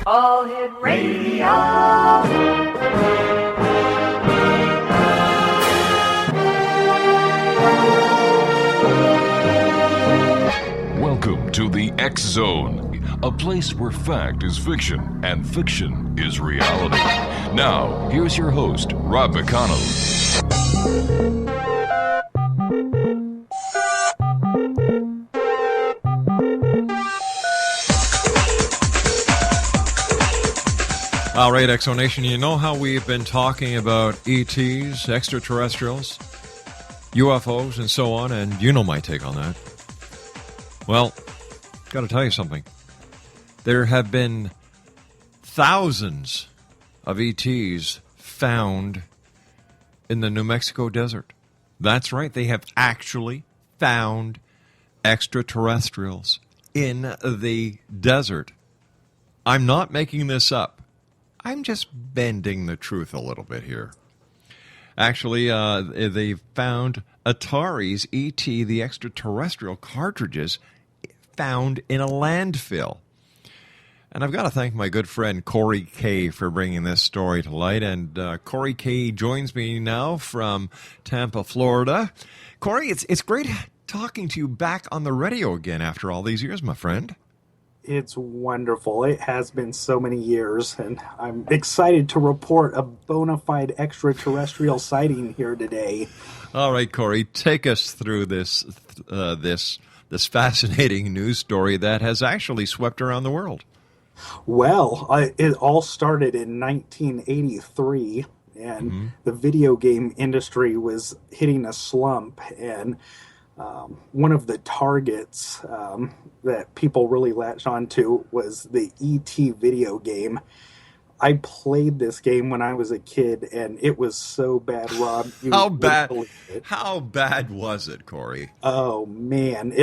All Hit Radio. Welcome to the X Zone, a place where fact is fiction and fiction is reality. Now, here's your host, Rob McConnell. All right, Exonation, you know how we've been talking about ETs, extraterrestrials, UFOs, and so on, and you know my take on that. Well, got to tell you something. There have been thousands of ETs found in the New Mexico desert. That's right, they have actually found extraterrestrials in the desert. I'm not making this up. I'm just bending the truth a little bit here. Actually, they found Atari's E.T., the extraterrestrial cartridges, found in a landfill. And I've got to thank my good friend Corey K. for bringing this story to light. And Corey K. joins me now from Tampa, Florida. Corey, it's great talking to you back on the radio again after all these years, my friend. It's wonderful. It has been so many years, and I'm excited to report a bona fide extraterrestrial sighting here today. All right, Corey, take us through this fascinating news story that has actually swept around the world. Well, it all started in 1983, and the video game industry was hitting a slump, and one of the targets that people really latched onto was the E.T. video game. I played this game when I was a kid, and it was so bad, Rob. How bad was it, Corey? Oh, man.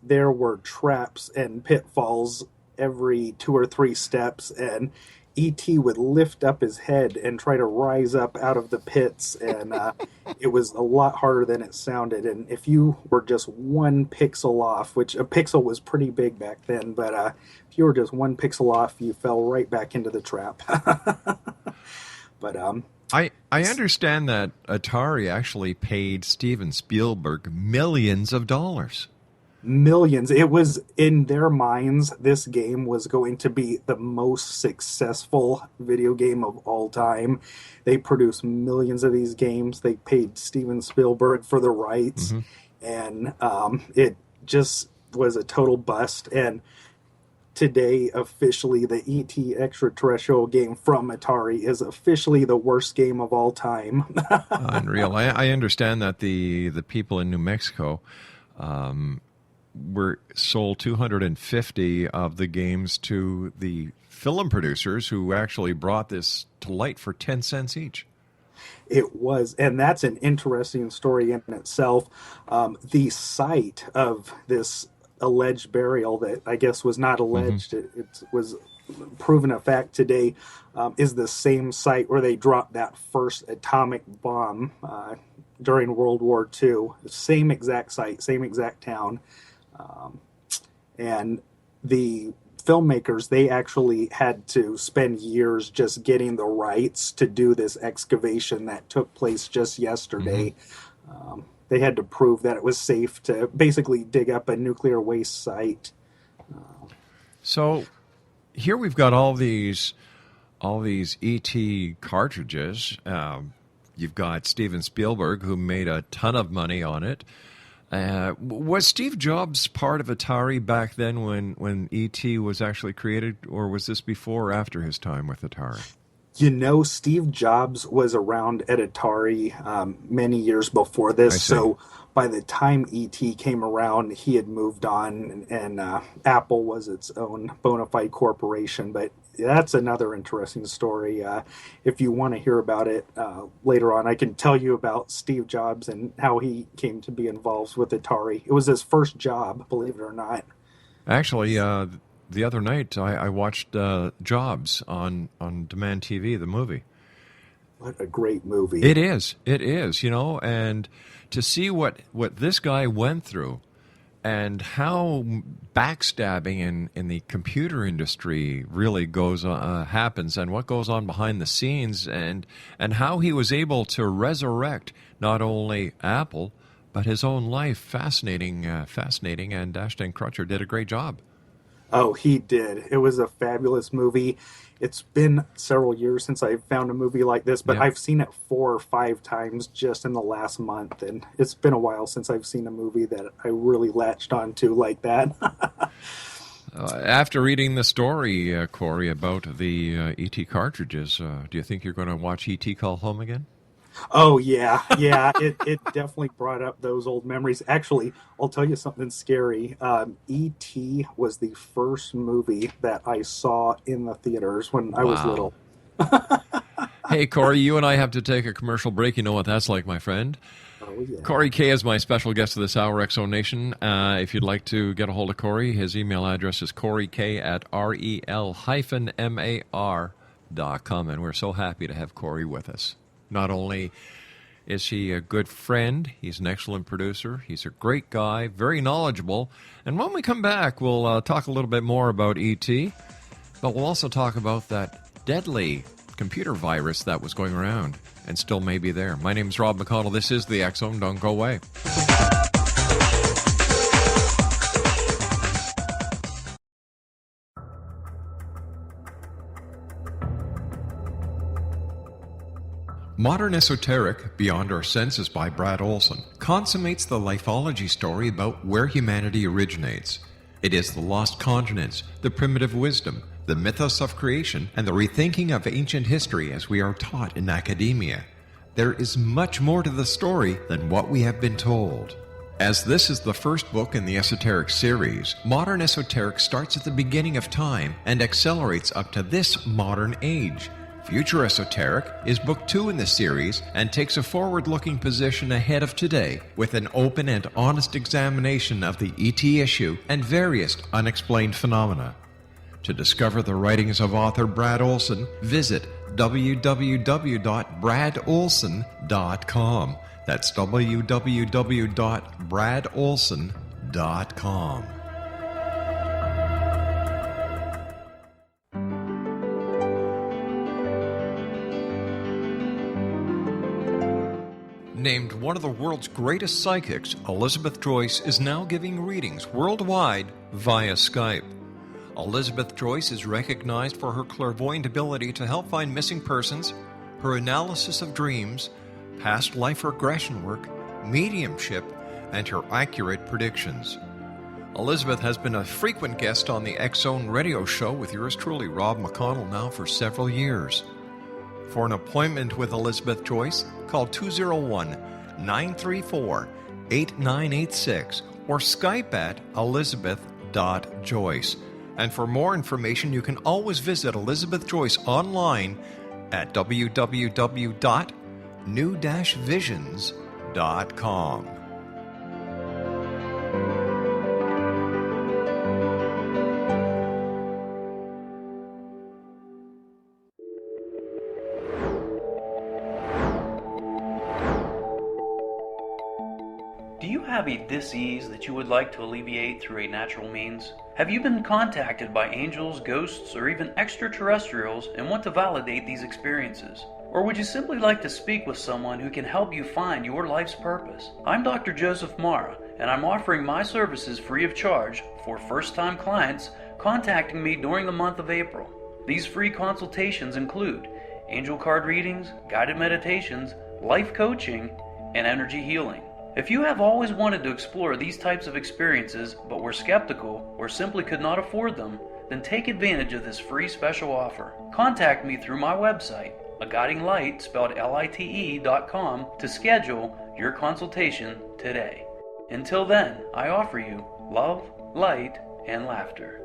There were traps and pitfalls every 2 or 3 steps, and E.T. would lift up his head and try to rise up out of the pits, and it was a lot harder than it sounded. And if you were just 1 pixel off, which a pixel was pretty big back then, but if you were just 1 pixel off, you fell right back into the trap. But I understand that Atari actually paid Steven Spielberg millions of dollars. Millions. It was in their minds, this game was going to be the most successful video game of all time. They produced millions of these games. They paid Steven Spielberg for the rights, and it just was a total bust. And today, officially, the E.T. extraterrestrial game from Atari is officially the worst game of all time. Unreal. I understand that the people in New Mexico were sold 250 of the games to the film producers who actually brought this to light for 10 cents each. It was, and that's an interesting story in itself. The site of this alleged burial that I guess was not alleged, it was proven a fact today, is the same site where they dropped that first atomic bomb during World War II. Same exact site, same exact town. And the filmmakers, they actually had to spend years just getting the rights to do this excavation that took place just yesterday. They had to prove that it was safe to basically dig up a nuclear waste site. So here we've got all these E.T. cartridges. You've got Steven Spielberg, who made a ton of money on it. Was Steve Jobs part of Atari back then when E.T. was actually created, or was this before or after his time with Atari? You know, Steve Jobs was around at Atari many years before this, so by the time E.T. came around, he had moved on, and Apple was its own bona fide corporation. But that's another interesting story. If you want to hear about it later on, I can tell you about Steve Jobs and how he came to be involved with Atari. It was his first job, believe it or not. Actually, the other night I watched Jobs on Demand TV, the movie. What a great movie. It is, you know, and to see what this guy went through and how backstabbing in the computer industry really happens, and what goes on behind the scenes, and how he was able to resurrect not only Apple but his own life. Fascinating, and Ashton Kutcher did a great job. Oh, he did. It was a fabulous movie. It's been several years since I found a movie like this, but I've seen it 4 or 5 times just in the last month, and it's been a while since I've seen a movie that I really latched onto like that. After reading the story, Corey, about the E.T. cartridges, do you think you're going to watch E.T. Call Home again? Oh, yeah. It definitely brought up those old memories. Actually, I'll tell you something scary. E.T. was the first movie that I saw in the theaters when I was little. Hey, Corey, you and I have to take a commercial break. You know what that's like, my friend. Oh, yeah. Corey K is my special guest of this hour, X-Zone Nation. If you'd like to get a hold of Corey, his email address is coreyk@rel-mar.com, and we're so happy to have Corey with us. Not only is he a good friend, he's an excellent producer, he's a great guy, very knowledgeable. And when we come back, we'll talk a little bit more about E.T., but we'll also talk about that deadly computer virus that was going around and still may be there. My name is Rob McConnell. This is the X-Zone. Don't go away. Modern Esoteric, Beyond Our Senses by Brad Olson, consummates the lifeology story about where humanity originates. It is the lost continents, the primitive wisdom, the mythos of creation, and the rethinking of ancient history as we are taught in academia. There is much more to the story than what we have been told. As this is the first book in the Esoteric series, Modern Esoteric starts at the beginning of time and accelerates up to this modern age. Future Esoteric is book 2 in the series and takes a forward-looking position ahead of today with an open and honest examination of the ET issue and various unexplained phenomena. To discover the writings of author Brad Olson, visit www.bradolson.com. That's www.bradolson.com. Named one of the world's greatest psychics, Elizabeth Joyce is now giving readings worldwide via Skype. Elizabeth Joyce is recognized for her clairvoyant ability to help find missing persons, her analysis of dreams, past life regression work, mediumship, and her accurate predictions. Elizabeth has been a frequent guest on the X-Zone radio show with yours truly, Rob McConnell, now for several years. For an appointment with Elizabeth Joyce, call 201-934-8986 or Skype at elizabeth.joyce. And for more information, you can always visit Elizabeth Joyce online at www.new-visions.com. Do you have a dis-ease that you would like to alleviate through a natural means? Have you been contacted by angels, ghosts, or even extraterrestrials and want to validate these experiences? Or would you simply like to speak with someone who can help you find your life's purpose? I'm Dr. Joseph Mara, and I'm offering my services free of charge for first-time clients contacting me during the month of April. These free consultations include angel card readings, guided meditations, life coaching, and energy healing. If you have always wanted to explore these types of experiences but were skeptical or simply could not afford them, then take advantage of this free special offer. Contact me through my website, aguidinglight, spelled lite.com, to schedule your consultation today. Until then, I offer you love, light, and laughter.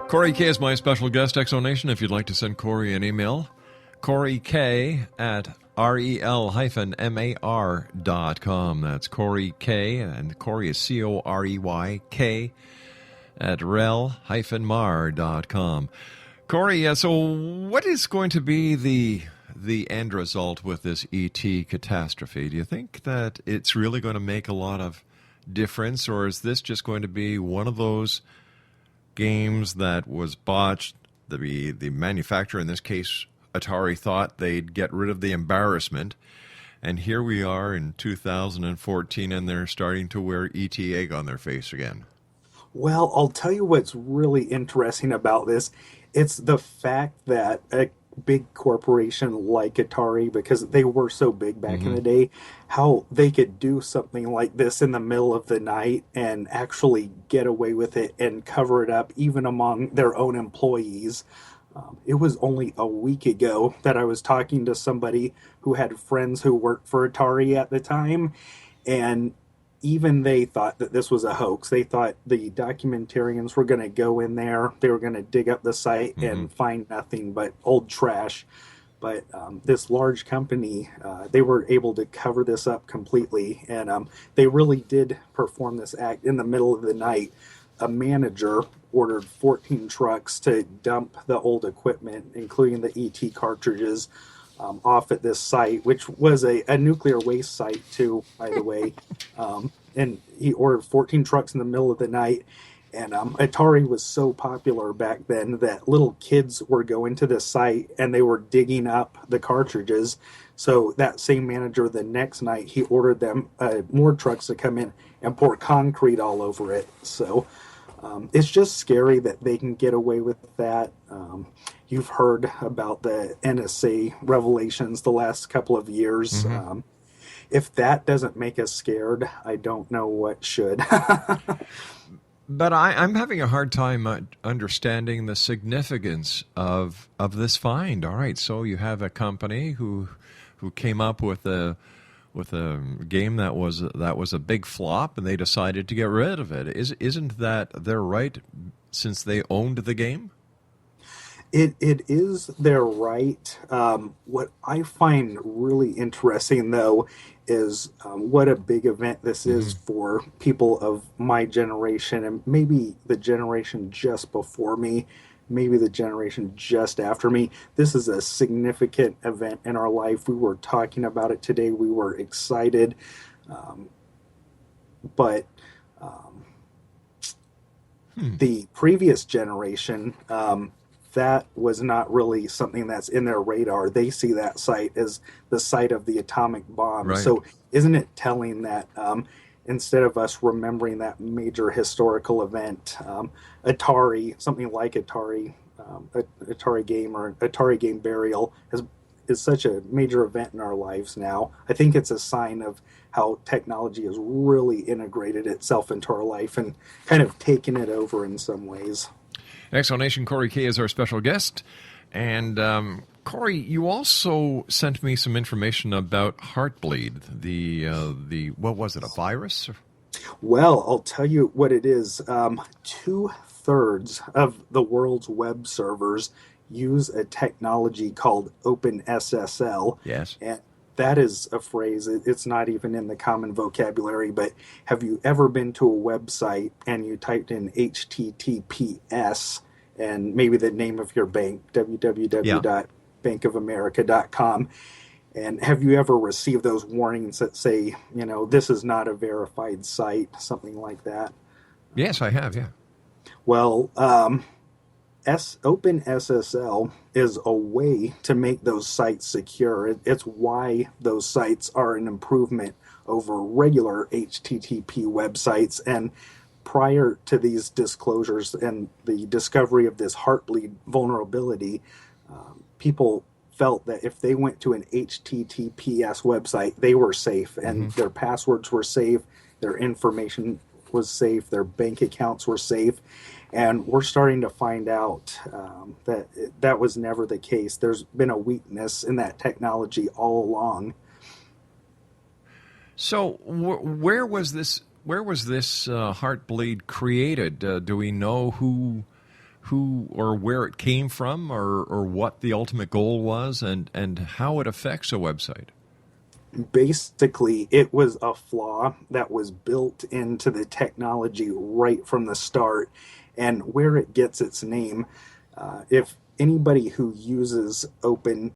Corey K is my special guest, X-Zone Nation. If you'd like to send Corey an email, CoreyK at rel-mar.com. That's Corey K, and Corey is CoreyK at rel-mar.com. Corey, so what is going to be the end result with this ET catastrophe? Do you think that it's really going to make a lot of difference, or is this just going to be one of those games that was botched? The manufacturer, in this case Atari, thought they'd get rid of the embarrassment, and here we are in 2014, and they're starting to wear ET egg on their face again. Well, I'll tell you what's really interesting about this. It's the fact that a big corporation like Atari, because they were so big back in the day, how they could do something like this in the middle of the night and actually get away with it and cover it up even among their own employees. It was only a week ago that I was talking to somebody who had friends who worked for Atari at the time, and even they thought that this was a hoax. They thought the documentarians were going to go in there, they were going to dig up the site and find nothing but old trash. But this large company, they were able to cover this up completely, and they really did perform this act in the middle of the night. A manager ordered 14 trucks to dump the old equipment, including the ET cartridges, off at this site, which was a nuclear waste site too, by the way. And he ordered 14 trucks in the middle of the night. And Atari was so popular back then that little kids were going to this site and they were digging up the cartridges. So that same manager, the next night, he ordered them more trucks to come in and pour concrete all over it. So it's just scary that they can get away with that. You've heard about the NSA revelations the last couple of years. If that doesn't make us scared, I don't know what should. But I'm having a hard time understanding the significance of this find. All right, so you have a company who came up with a game that was a big flop, and they decided to get rid of it. Isn't that their right, since they owned the game? It is their right. What I find really interesting, though, is what a big event this is for people of my generation, and maybe the generation just before me, maybe the generation just after me. This is a significant event in our life. We were talking about it today. We were excited. But the previous generation, that was not really something that's in their radar. They see that site as the site of the atomic bomb. Right. So isn't it telling that instead of us remembering that major historical event, Atari, something like Atari, Atari game or Atari game burial is such a major event in our lives now. I think it's a sign of how technology has really integrated itself into our life and kind of taken it over in some ways. Explanation, Corey K is our special guest. And Corey, you also sent me some information about Heartbleed, the what was it, a virus? Well, I'll tell you what it is. 2/3 of the world's web servers use a technology called OpenSSL. Yes. And that is a phrase, it's not even in the common vocabulary, but have you ever been to a website and you typed in HTTPS and maybe the name of your bank, www.bankofamerica.com, and have you ever received those warnings that say, this is not a verified site, something like that? Yes, I have, yeah. Well, OpenSSL is a way to make those sites secure. It's why those sites are an improvement over regular HTTP websites. And prior to these disclosures and the discovery of this Heartbleed vulnerability, people felt that if they went to an HTTPS website, they were safe and their passwords were safe, their information was safe, their bank accounts were safe. And we're starting to find out that was never the case. There's been a weakness in that technology all along. So where was this Heartbleed created? Do we know who or where it came from, or what the ultimate goal was, and how it affects a website? Basically, it was a flaw that was built into the technology right from the start. And where it gets its name, if anybody who uses open